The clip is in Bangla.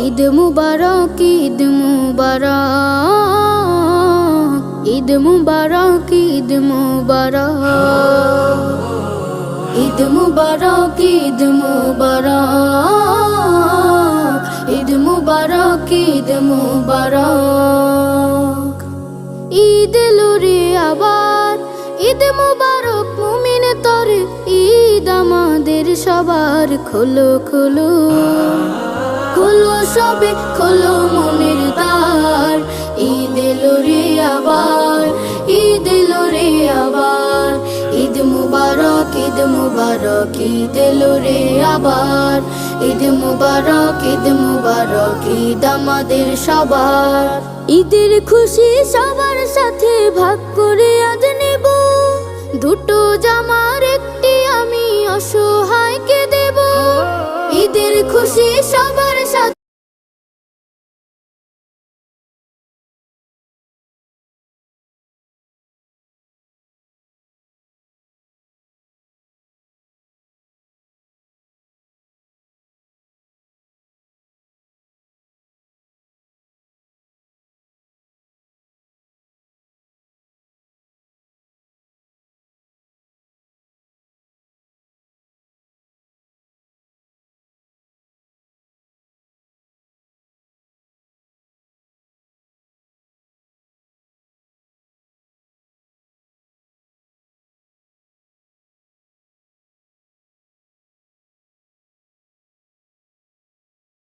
ঈদ মুবারক, ঈদ মুবারক, ঈদ মুবারক, ঈদ মুবারক, ঈদ মুবারক, ঈদ মুবারক, ঈদ মুবারক, ঈদ মুবারক। ঈদ এলো রে আবার, ঈদ মুবারক মুমিন তরে, ঈদ আমাদের সবার। খোলো খোলো খোলো সবে খোলো মনের দ্বার, ঈদ এলো রে আবার, ঈদ এলো রে আবার। ঈদ মুবারক, ঈদ মুবারক, ঈদ এলো রে আবার। ঈদ মুবারক, ঈদ মুবারক, ঈদ আমাদের সবার। ঈদের খুশি সবার সাথে ভাগ করে আজ নেব, দুটো জামার একটি আমি অসহায়কে দেব। ঈদের খুশি সবার